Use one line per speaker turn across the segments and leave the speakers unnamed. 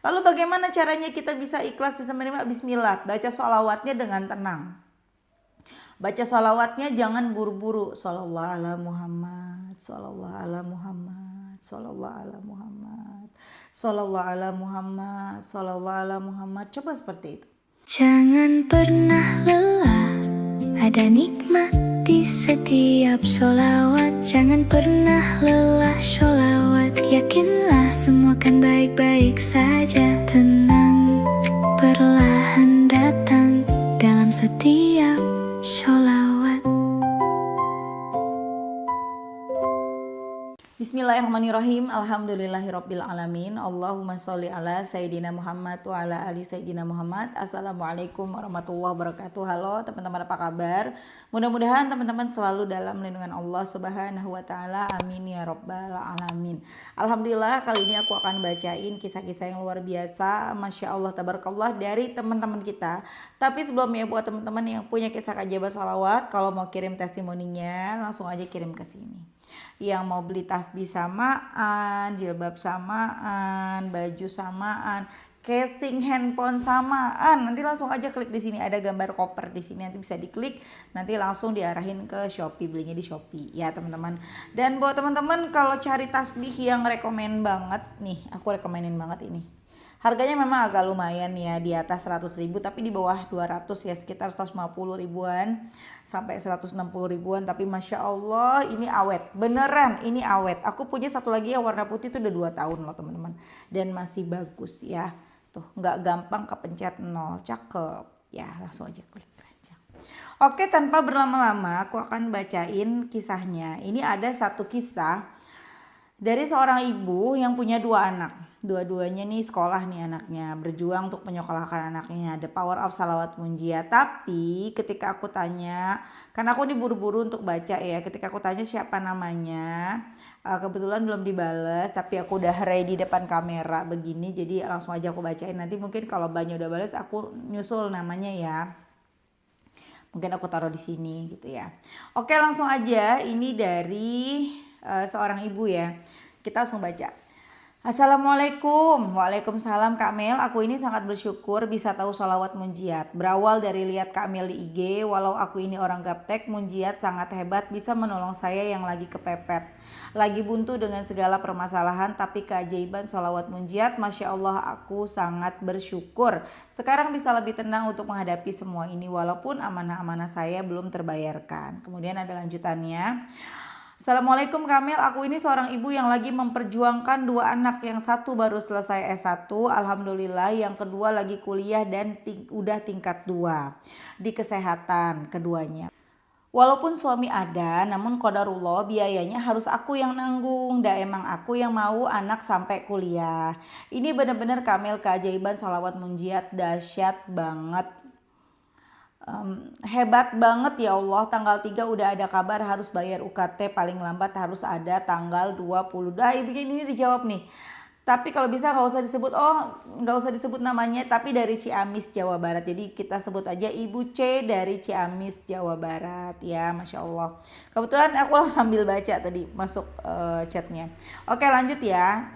Lalu bagaimana caranya kita bisa ikhlas, bisa menerima? Bismillah, baca sholawatnya dengan tenang. Baca sholawatnya jangan buru-buru. Shollallahu ala Muhammad, shollallahu ala Muhammad, shollallahu ala Muhammad, shollallahu ala Muhammad, shollallahu ala Muhammad. Coba seperti itu.
Jangan pernah lelah, ada nikmat di setiap sholawat. Jangan pernah lelah sholawat, yakinlah semua kan baik-baik saja. Tenang, perlahan datang dalam setiap sholawat.
Bismillahirrahmanirrahim. Alhamdulillahirabbil alamin. Allahumma sholli ala Sayyidina Muhammad wa ala ali Sayyidina Muhammad. Assalamualaikum warahmatullahi wabarakatuh. Halo teman-teman, apa kabar? Mudah-mudahan teman-teman selalu dalam lindungan Allah Subhanahu wa taala. Amin ya rabbal alamin. Alhamdulillah, kali ini aku akan bacain kisah-kisah yang luar biasa, Masya Allah tabarakallah, dari teman-teman kita. Tapi sebelumnya buat teman-teman yang punya kisah keajaiban sholawat, kalau mau kirim testimoninya langsung aja kirim ke sini. Yang mau beli tasbih samaan, jilbab samaan, baju samaan, casing handphone samaan, nanti langsung aja klik di sini, ada gambar koper di sini, nanti bisa diklik, nanti langsung diarahin ke Shopee, belinya di Shopee ya teman-teman. Dan buat teman-teman kalau cari tasbih yang rekomen banget nih, aku rekomenin banget ini. Harganya memang agak lumayan ya, di atas 100.000 tapi di bawah 200 ya, sekitar 150 ribuan sampai 160 ribuan. Tapi Masya Allah ini awet, beneran ini awet. Aku punya satu lagi yang warna putih itu udah 2 tahun loh teman-teman, dan masih bagus ya. Tuh nggak gampang kepencet nol, cakep ya, langsung aja klik aja. Oke, tanpa berlama-lama aku akan bacain kisahnya. Ini ada satu kisah dari seorang ibu yang punya 2 anak. Dua-duanya nih sekolah nih anaknya, berjuang untuk menyekolahkan anaknya. The power of salawat munjiat. Tapi ketika aku tanya, karena aku nih buru-buru untuk baca ya, ketika aku tanya siapa namanya, kebetulan belum dibales, tapi aku udah ready depan kamera begini, jadi langsung aja aku bacain. Nanti mungkin kalau banyak udah bales aku nyusul namanya ya. Mungkin aku taruh di sini gitu ya. Oke, langsung aja, ini dari seorang ibu ya. Kita langsung baca. Assalamualaikum. Waalaikumsalam Kak Mel. Aku ini sangat bersyukur bisa tahu sholawat munjiat. Berawal dari lihat Kak Mel di IG, walau aku ini orang gaptek, munjiat sangat hebat, bisa menolong saya yang lagi kepepet, lagi buntu dengan segala permasalahan. Tapi keajaiban sholawat munjiat, Masya Allah, aku sangat bersyukur. Sekarang bisa lebih tenang untuk menghadapi semua ini, walaupun amanah-amanah saya belum terbayarkan. Kemudian ada lanjutannya. Assalamualaikum Kamil, aku ini seorang ibu yang lagi memperjuangkan 2 anak. Yang satu baru selesai S1, Alhamdulillah. Yang kedua lagi kuliah dan udah tingkat 2 di kesehatan keduanya. Walaupun suami ada, namun qadarullah biayanya harus aku yang nanggung. Dah emang aku yang mau anak sampai kuliah. Ini benar-benar Kamil keajaiban sholawat munjiat, dahsyat banget. Hebat banget ya Allah, tanggal 3 udah ada kabar harus bayar UKT, paling lambat harus ada tanggal 20. Dah ibunya ini dijawab nih. Tapi kalau bisa nggak usah disebut, nggak usah disebut namanya, tapi dari Ciamis Jawa Barat. Jadi kita sebut aja Ibu C dari Ciamis Jawa Barat ya, Masya Allah. Kebetulan aku sambil baca tadi masuk chatnya. Oke, lanjut ya.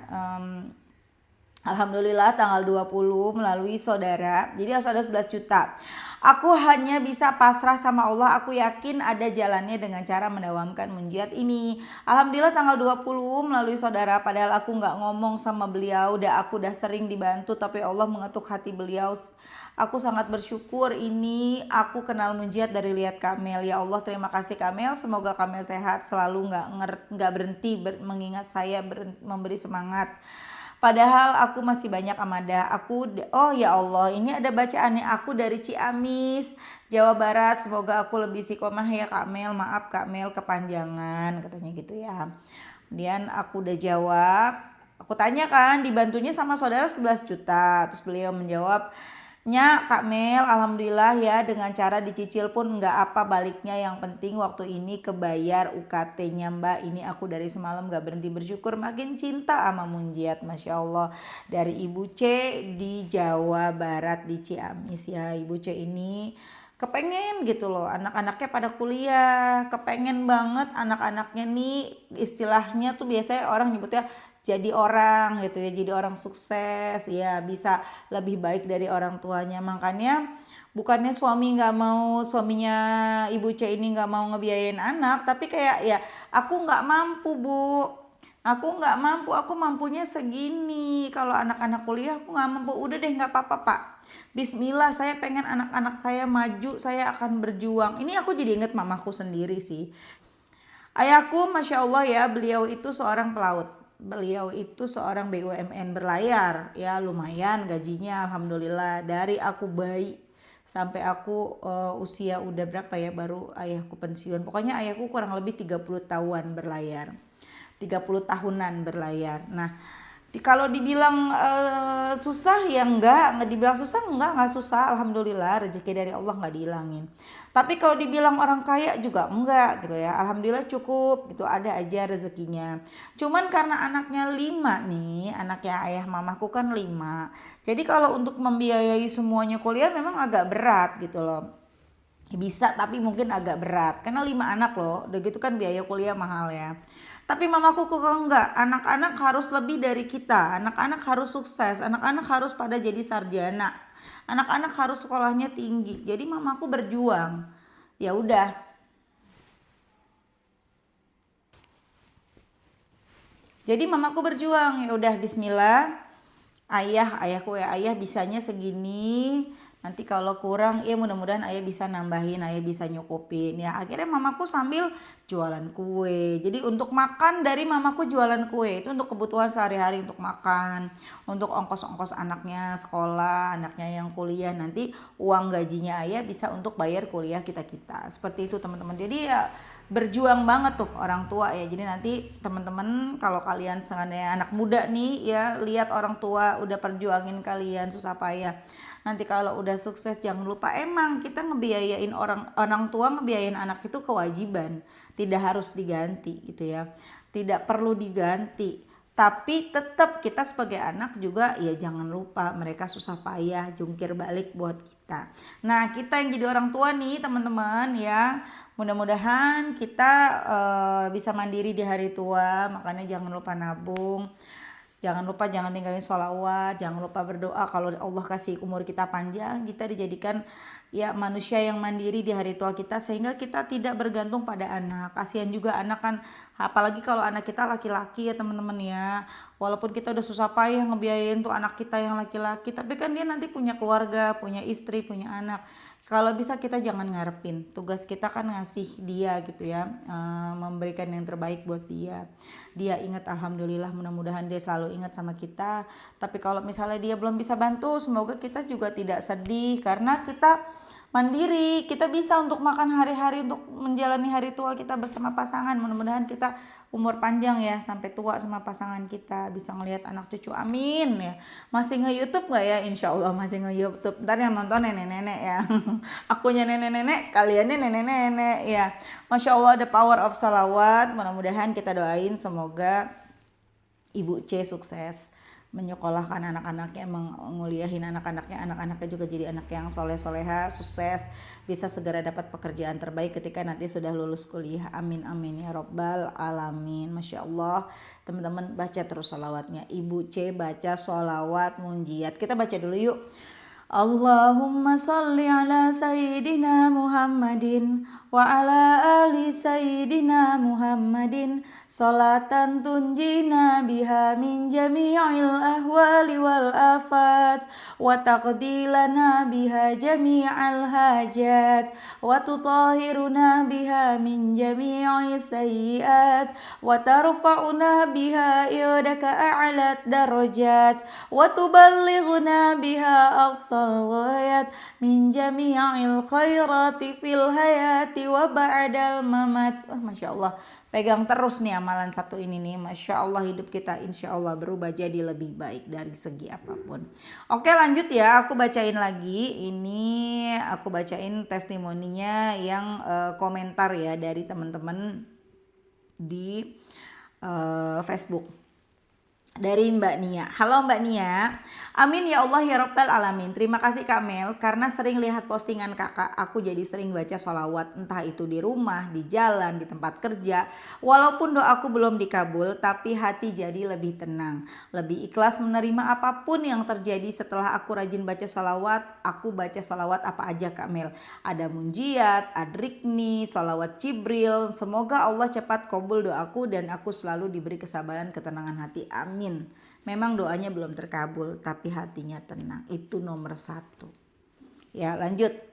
Alhamdulillah tanggal 20 melalui saudara. Jadi harus ada 11 juta. Aku hanya bisa pasrah sama Allah. Aku yakin ada jalannya dengan cara mendawamkan munjiat ini. Alhamdulillah tanggal 20 melalui saudara. Padahal aku gak ngomong sama beliau. Aku udah sering dibantu, tapi Allah mengetuk hati beliau. Aku sangat bersyukur ini aku kenal munjiat dari lihat Kamel. Ya Allah, terima kasih Kamel. Semoga Kamel sehat selalu, gak berhenti mengingat saya, memberi semangat. Padahal aku masih banyak amadah. Ya Allah, ini ada bacaannya. Aku dari Ciamis, Jawa Barat. Semoga aku lebih istiqomah ya Kak Mel. Maaf Kak Mel kepanjangan, katanya gitu ya. Kemudian aku udah jawab. Aku tanya kan, dibantunya sama saudara 11 juta. Terus beliau menjawab, "Nya Kak Mel, alhamdulillah ya, dengan cara dicicil pun nggak apa baliknya, yang penting waktu ini kebayar UKT-nya Mbak. Ini aku dari semalam gak berhenti bersyukur, makin cinta sama munjiat." Masya Allah, dari Ibu C di Jawa Barat di Ciamis ya. Ibu C ini kepengen gitu loh anak-anaknya pada kuliah, kepengen banget anak-anaknya nih, istilahnya tuh biasanya orang nyebutnya jadi orang gitu ya, jadi orang sukses ya, bisa lebih baik dari orang tuanya. Makanya bukannya suaminya Ibu C ini nggak mau ngebiayain anak, tapi kayak ya aku nggak mampu Bu, aku nggak mampu, aku mampunya segini. Kalau anak-anak kuliah aku nggak mampu. Udah deh nggak apa-apa Pak. Bismillah, saya pengen anak-anak saya maju, saya akan berjuang. Ini aku jadi inget mamaku sendiri sih. Ayahku Masya Allah ya, beliau itu seorang pelaut. Beliau itu seorang BUMN berlayar. Ya lumayan gajinya Alhamdulillah. Dari aku bayi sampai aku usia udah berapa ya baru ayahku pensiun. Pokoknya ayahku kurang lebih 30 tahunan berlayar. 30 tahunan berlayar. Nah, kalau dibilang susah ya enggak dibilang susah enggak susah, alhamdulillah rezeki dari Allah nggak dihilangin. Tapi kalau dibilang orang kaya juga enggak gitu ya, alhamdulillah cukup gitu, ada aja rezekinya. Cuman karena anaknya 5 nih, anaknya ayah mamaku kan 5. Jadi kalau untuk membiayai semuanya kuliah memang agak berat gitu loh. Bisa tapi mungkin agak berat karena 5 anak loh, udah gitu kan biaya kuliah mahal ya. Tapi mamaku kok enggak, anak-anak harus lebih dari kita, anak-anak harus sukses, anak-anak harus pada jadi sarjana, anak-anak harus sekolahnya tinggi. Jadi mamaku berjuang. Ya udah. Jadi mamaku berjuang, ya udah bismillah. Ayahku ya, ayah bisanya segini. Nanti kalau kurang ya mudah-mudahan ayah bisa nambahin, ayah bisa nyukupin. Ya akhirnya mamaku sambil jualan kue. Jadi untuk makan dari mamaku jualan kue. Itu untuk kebutuhan sehari-hari, untuk makan, untuk ongkos-ongkos anaknya sekolah, anaknya yang kuliah. Nanti uang gajinya ayah bisa untuk bayar kuliah kita-kita. Seperti itu teman-teman. Jadi ya berjuang banget tuh orang tua ya. Jadi nanti teman-teman kalau kalian sengaja anak muda nih ya, lihat orang tua udah perjuangin kalian susah payah. Nanti kalau udah sukses jangan lupa, emang kita ngebiayain orang tua ngebiayain anak itu kewajiban, tidak harus diganti gitu ya, tidak perlu diganti. Tapi tetap kita sebagai anak juga ya jangan lupa mereka susah payah jungkir balik buat kita. Nah kita yang jadi orang tua nih teman-teman ya, mudah-mudahan kita bisa mandiri di hari tua. Makanya jangan lupa nabung. Jangan lupa jangan tinggalin sholawat, jangan lupa berdoa kalau Allah kasih umur kita panjang, kita dijadikan ya manusia yang mandiri di hari tua kita sehingga kita tidak bergantung pada anak. Kasihan juga anak kan, apalagi kalau anak kita laki-laki ya teman-teman ya. Walaupun kita udah susah payah ngebiayain tuh anak kita yang laki-laki, tapi kan dia nanti punya keluarga, punya istri, punya anak. Kalau bisa kita jangan ngarepin, tugas kita kan ngasih dia gitu ya, memberikan yang terbaik buat dia. Dia ingat alhamdulillah, mudah-mudahan dia selalu ingat sama kita. Tapi kalau misalnya dia belum bisa bantu, semoga kita juga tidak sedih karena kita mandiri, kita bisa untuk makan hari-hari, untuk menjalani hari tua kita bersama pasangan. Mudah-mudahan kita umur panjang ya sampai tua sama pasangan kita, bisa ngelihat anak cucu, amin ya. Masih nge-YouTube nggak ya? Insya Allah masih nge-YouTube. Ntar yang nonton nenek-nenek ya. Akunya nenek-nenek, kaliannya nenek-nenek ya. Masya Allah ada power of salawat. Mudah-mudahan kita doain semoga Ibu C sukses menyekolahkan anak-anaknya, menguliahin anak-anaknya juga jadi anak yang soleh-soleha, sukses, bisa segera dapat pekerjaan terbaik ketika nanti sudah lulus kuliah. Amin amin ya robbal alamin. Masya Allah, teman-teman baca terus sholawatnya. Ibu C baca sholawat munjiat. Kita baca dulu yuk. Allahumma salli ala Sayyidina Muhammadin wa ala ali Sayyidina Muhammadin salatan tunjina biha min jami'il ahwali wal afat wa taqdilana biha jami'al hajat wa tutahhiruna biha min jami'i sayyiat wa tarfa'una biha iladaka a'lat darajat wa tuballighuna biha aqsal ghayat min jami'il khairati fil hayati wa ba'dal mamat. Masya Allah, pegang terus nih amalan satu ini nih. Masya Allah, hidup kita insya Allah berubah jadi lebih baik dari segi apapun. Oke lanjut ya, aku bacain lagi. Ini aku bacain testimoninya yang komentar ya dari teman-teman di Facebook. Dari Mbak Nia. Halo Mbak Nia. Amin ya Allah ya Rabbal Alamin. Terima kasih Kak Mel, karena sering lihat postingan kakak, aku jadi sering baca sholawat, entah itu di rumah, di jalan, di tempat kerja. Walaupun doaku belum dikabul, tapi hati jadi lebih tenang, lebih ikhlas menerima apapun yang terjadi. Setelah aku rajin baca sholawat, aku baca sholawat apa aja Kak Mel. Ada munjiat, adrikni, sholawat Jibril. Semoga Allah cepat kabul doaku dan aku selalu diberi kesabaran, ketenangan hati. Amin. Memang doanya belum terkabul, tapi hatinya tenang. Itu nomor satu. Ya, lanjut.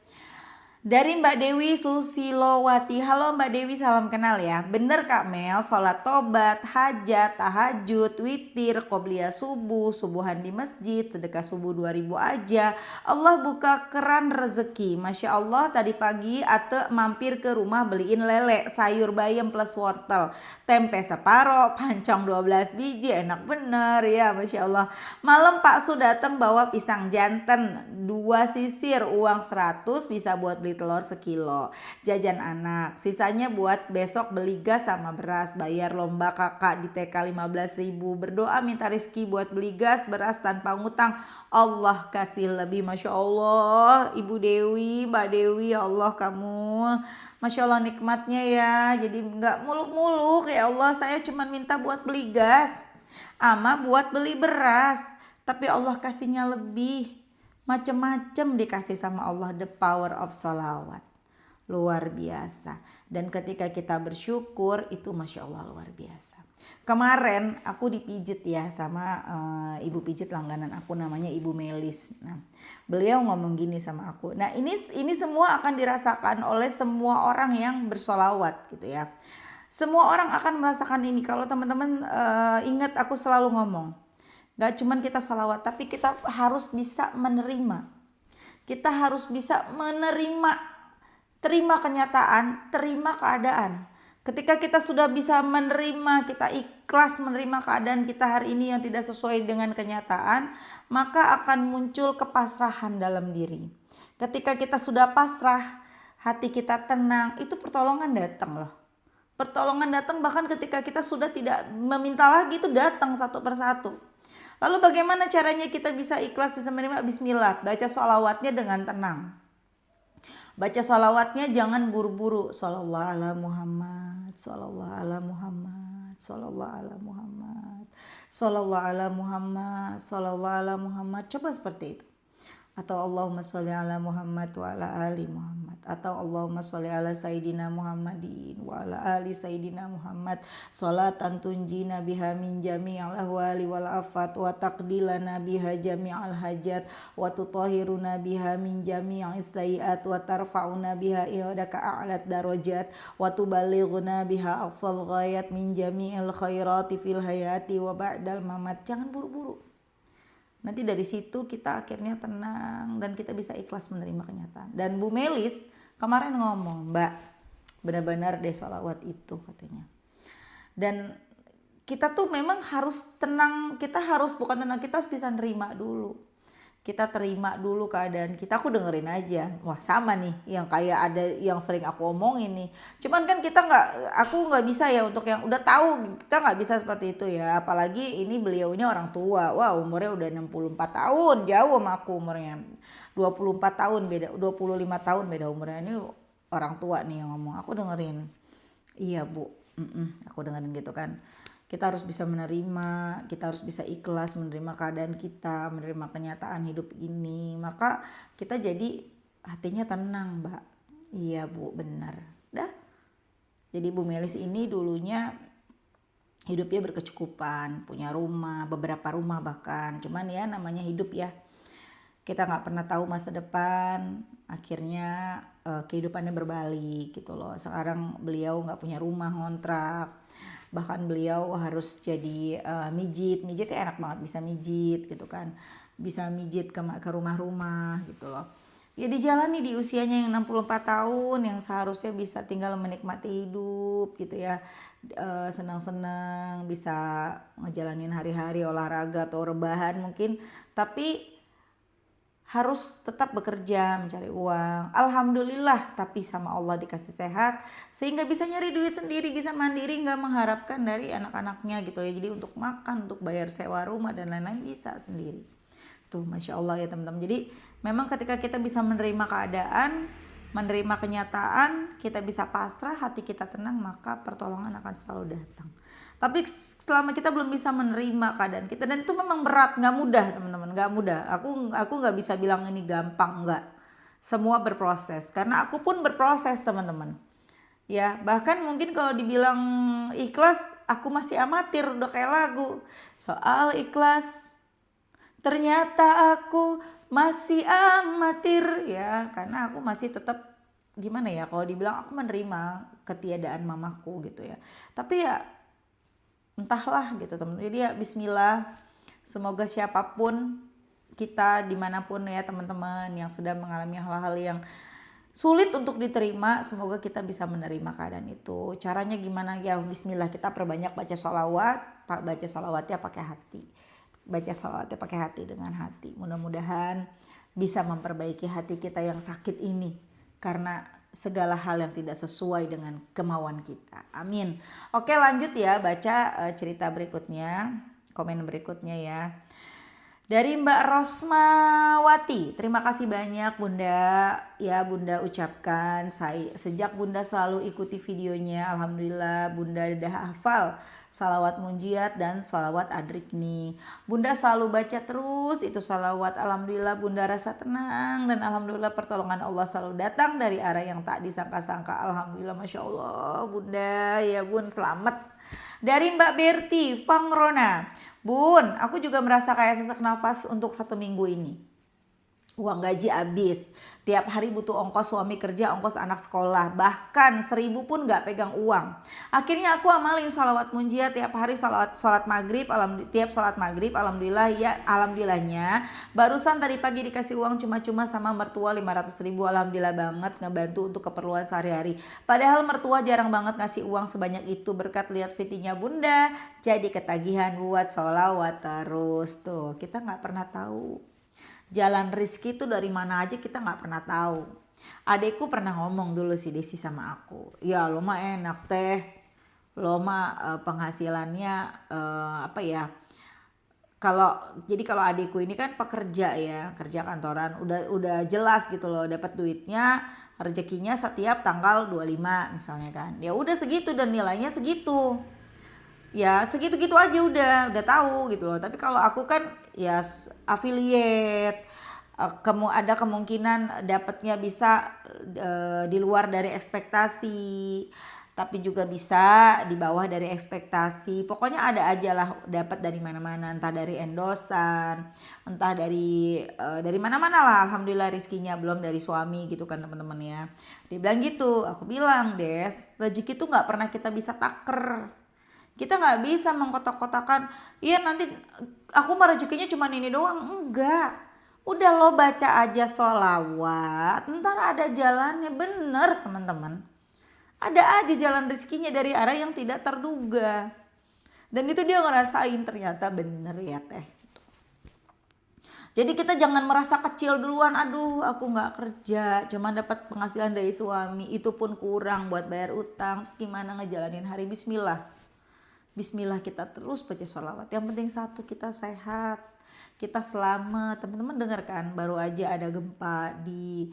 Dari Mbak Dewi Susilowati. Halo Mbak Dewi, salam kenal ya. Bener Kak Mel, sholat tobat, hajat, tahajud, witir, qobliyah subuh, subuhan di masjid, sedekah subuh 2000 aja. Allah buka keran rezeki. Masya Allah, tadi pagi Ate mampir ke rumah beliin lele, sayur bayam plus wortel, tempe separo, pancong 12 biji, enak bener ya Masya Allah. Malam Pak Su datang bawa pisang jantan, 2 sisir, uang 100 bisa buat beli telur sekilo, jajan anak, sisanya buat besok beli gas sama beras, bayar lomba kakak di TK 15.000, berdoa minta rezeki buat beli gas beras tanpa ngutang, Allah kasih lebih. Masya Allah Ibu Dewi, Mbak Dewi, ya Allah kamu Masya Allah nikmatnya ya, jadi nggak muluk-muluk ya Allah, saya cuma minta buat beli gas ama buat beli beras, tapi Allah kasihnya lebih. Macem-macem dikasih sama Allah, the power of sholawat. Luar biasa. Dan ketika kita bersyukur itu Masya Allah luar biasa. Kemarin aku dipijit ya sama ibu pijit langganan aku, namanya Ibu Melis. Nah, beliau ngomong gini sama aku. Nah, ini semua akan dirasakan oleh semua orang yang bersolawat gitu ya. Semua orang akan merasakan ini. Kalau teman-teman ingat aku selalu ngomong, gak cuman kita salawat, tapi kita harus bisa menerima. Kita harus bisa menerima, terima kenyataan, terima keadaan. Ketika kita sudah bisa menerima, kita ikhlas menerima keadaan kita hari ini yang tidak sesuai dengan kenyataan, maka akan muncul kepasrahan dalam diri. Ketika kita sudah pasrah, hati kita tenang, itu pertolongan datang loh. Pertolongan datang bahkan ketika kita sudah tidak meminta lagi, itu datang satu persatu. Lalu bagaimana caranya kita bisa ikhlas, bisa menerima? Bismillah, baca sholawatnya dengan tenang. Baca sholawatnya jangan buru-buru. Shollallahu ala Muhammad, shollallahu ala Muhammad, shollallahu ala Muhammad, shollallahu ala Muhammad, shollallahu ala Muhammad. Coba seperti itu. Atau Allahumma sholli ala Muhammad wa ala ali Muhammad, atau Allahumma sholli ala Sayyidina Muhammadin wa ala ali Sayyidina Muhammad, sholatan tunjina biha min jami'al ahwali wal afat wa taqdilana biha jami'al hajat wa tutahhiruna biha min jami'is sayiat wa tarfa'una biha ilaka a'lat darajat wa tuballighuna biha aqsal ghayat min jami'il khairati fil hayati wa ba'dal mamat. Jangan buru-buru. Nanti dari situ kita akhirnya tenang dan kita bisa ikhlas menerima kenyataan. Dan Bu Melis kemarin ngomong, Mbak, benar-benar deh sholawat itu katanya. Dan kita tuh memang harus tenang, kita harus bukan tenang, kita harus bisa nerima dulu. Kita terima dulu keadaan kita. Aku dengerin aja, wah sama nih yang kayak ada yang sering aku omongin nih. Cuman kan aku nggak bisa ya untuk yang udah tahu, kita nggak bisa seperti itu ya. Apalagi ini beliaunya orang tua, wah umurnya udah 64 tahun, jauh sama aku umurnya. 24 tahun beda, 25 tahun beda umurnya. Ini orang tua nih yang ngomong, aku dengerin. Iya Bu, aku dengerin gitu kan. Kita harus bisa menerima, kita harus bisa ikhlas menerima keadaan kita, menerima kenyataan hidup ini. Maka kita jadi hatinya tenang, Mbak. Iya Bu, benar. Dah. Jadi Bu Melis ini dulunya hidupnya berkecukupan, punya rumah, beberapa rumah bahkan. Cuman ya namanya hidup ya. Kita gak pernah tahu masa depan, akhirnya kehidupannya berbalik gitu loh. Sekarang beliau gak punya rumah, ngontrak. Bahkan beliau harus jadi mijit ya, enak banget bisa mijit gitu kan, bisa mijit ke rumah-rumah gitu loh. Ya dijalani di usianya yang 64 tahun yang seharusnya bisa tinggal menikmati hidup gitu ya, senang-senang, bisa ngejalanin hari-hari olahraga atau rebahan mungkin, tapi harus tetap bekerja mencari uang. Alhamdulillah, tapi sama Allah dikasih sehat sehingga bisa nyari duit sendiri, bisa mandiri, nggak mengharapkan dari anak-anaknya gitu ya. Jadi untuk makan, untuk bayar sewa rumah dan lain-lain bisa sendiri. Tuh, Masya Allah ya teman-teman. Jadi memang ketika kita bisa menerima keadaan, menerima kenyataan, kita bisa pasrah, hati kita tenang, maka pertolongan akan selalu datang. Tapi selama kita belum bisa menerima keadaan kita, dan itu memang berat, nggak mudah teman-teman, nggak mudah. Aku nggak bisa bilang ini gampang, nggak. Semua berproses, karena aku pun berproses teman-teman. Ya, bahkan mungkin kalau dibilang ikhlas, aku masih amatir, udah kayak lagu. Soal ikhlas, ternyata aku masih amatir ya, karena aku masih tetap gimana ya, kalau dibilang aku menerima ketiadaan mamaku gitu ya. Tapi ya entahlah gitu teman-teman. Jadi ya bismillah, semoga siapapun kita dimanapun ya teman-teman yang sedang mengalami hal-hal yang sulit untuk diterima, semoga kita bisa menerima keadaan itu. Caranya gimana ya, bismillah, kita perbanyak baca sholawat, baca sholawatnya pakai hati, baca sholawatnya pakai hati, dengan hati. Mudah-mudahan bisa memperbaiki hati kita yang sakit ini, karena segala hal yang tidak sesuai dengan kemauan kita. Amin. Oke, lanjut ya, baca cerita berikutnya, komen berikutnya ya. Dari Mbak Rosmawati, terima kasih banyak Bunda. Ya Bunda ucapkan, sejak Bunda selalu ikuti videonya, alhamdulillah Bunda udah hafal salawat munjiat dan salawat adrikni. Bunda selalu baca terus itu salawat, alhamdulillah Bunda rasa tenang, dan alhamdulillah pertolongan Allah selalu datang dari arah yang tak disangka-sangka. Alhamdulillah, Masya Allah Bunda, ya Bun, selamat. Dari Mbak Berti Fangrona, Bun, aku juga merasa kayak sesak nafas untuk 1 minggu ini. Uang gaji habis, tiap hari butuh ongkos suami kerja, ongkos anak sekolah, bahkan 1.000 pun gak pegang uang. Akhirnya aku amalin sholawat munjiat tiap hari, sholat maghrib, tiap sholat maghrib, alhamdulillah ya, alhamdulillahnya barusan tadi pagi dikasih uang cuma-cuma sama mertua 500.000, alhamdulillah banget, ngebantu untuk keperluan sehari-hari. Padahal mertua jarang banget ngasih uang sebanyak itu, berkat lihat videonya Bunda jadi ketagihan buat sholawat terus. Tuh, kita gak pernah tahu jalan rezeki itu dari mana aja, kita nggak pernah tahu. Adekku pernah ngomong dulu si Desi sama aku, ya lo mah enak teh, lo mah penghasilannya apa ya, kalau adekku ini kan pekerja ya, kerja kantoran, udah jelas gitu loh, dapat duitnya, rezekinya setiap tanggal 25 misalnya kan, ya udah segitu dan nilainya segitu. Ya segitu-gitu aja udah tahu gitu loh. Tapi kalau aku kan ya affiliate, ada kemungkinan dapatnya bisa di luar dari ekspektasi, tapi juga bisa di bawah dari ekspektasi. Pokoknya ada aja lah dapat dari mana-mana, entah dari endorsan, entah dari mana-mana lah. Alhamdulillah rezekinya, belum dari suami gitu kan teman-teman ya. Dia bilang gitu, aku bilang, Des, rezeki tuh nggak pernah kita bisa taker. Kita nggak bisa mengkotak-kotakan, iya nanti aku mah rezekinya cuma ini doang. Enggak, udah lo baca aja sholawat, ntar ada jalannya. Bener teman-teman, ada aja jalan rezekinya dari arah yang tidak terduga. Dan itu dia ngerasain, ternyata bener ya teh. Jadi kita jangan merasa kecil duluan, aduh aku nggak kerja, cuma dapat penghasilan dari suami, itu pun kurang buat bayar utang, terus gimana ngejalanin hari. Bismillah, kita terus baca sholawat. Yang penting satu, kita sehat, kita selamat. Teman-teman dengar kan, baru aja ada gempa di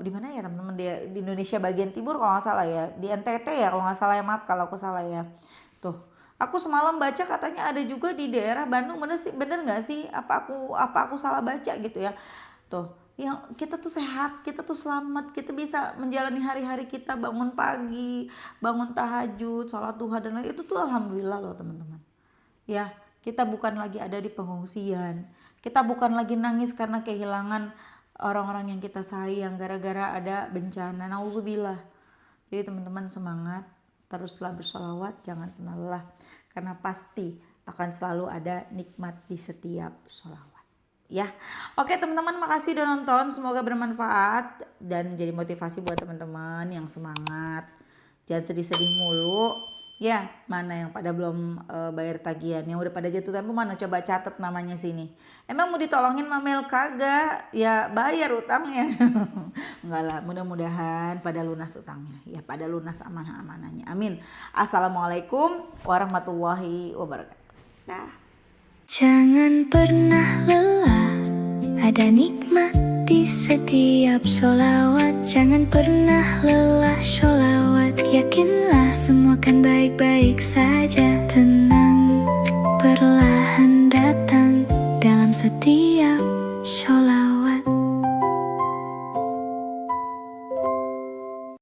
mana ya teman-teman, di Indonesia bagian timur kalau nggak salah ya, di NTT ya kalau nggak salah ya, maaf kalau aku salah ya. Tuh, aku semalam baca katanya ada juga di daerah Bandung. Bener nggak sih? Apa aku salah baca gitu ya? Tuh, yang kita tuh sehat, kita tuh selamat, kita bisa menjalani hari-hari kita, bangun pagi, bangun tahajud, sholat duha dan lain itu tuh alhamdulillah loh teman-teman. Ya, kita bukan lagi ada di pengungsian, kita bukan lagi nangis karena kehilangan orang-orang yang kita sayang gara-gara ada bencana, nauzubillah. Jadi teman-teman semangat, teruslah bersolawat, jangan pernah lelah, karena pasti akan selalu ada nikmat di setiap sholawat. Ya, oke teman-teman, makasih udah nonton, semoga bermanfaat dan jadi motivasi buat teman-teman yang semangat. Jangan sedih-sedih mulu, Ya, mana yang pada belum bayar tagihan, yang udah pada jatuh tempo mana, coba catat namanya sini. Emang mau ditolongin Mamel kagak? Ya bayar utangnya. Enggak lah, mudah-mudahan pada lunas utangnya. Ya pada lunas amanah-amanahnya. Amin. Assalamualaikum warahmatullahi wabarakatuh. Dah.
Jangan pernah lelah, ada nikmat di setiap sholawat. Jangan pernah lelah sholawat, yakinlah semua kan baik-baik saja. Tenang, perlahan datang dalam setiap sholawat.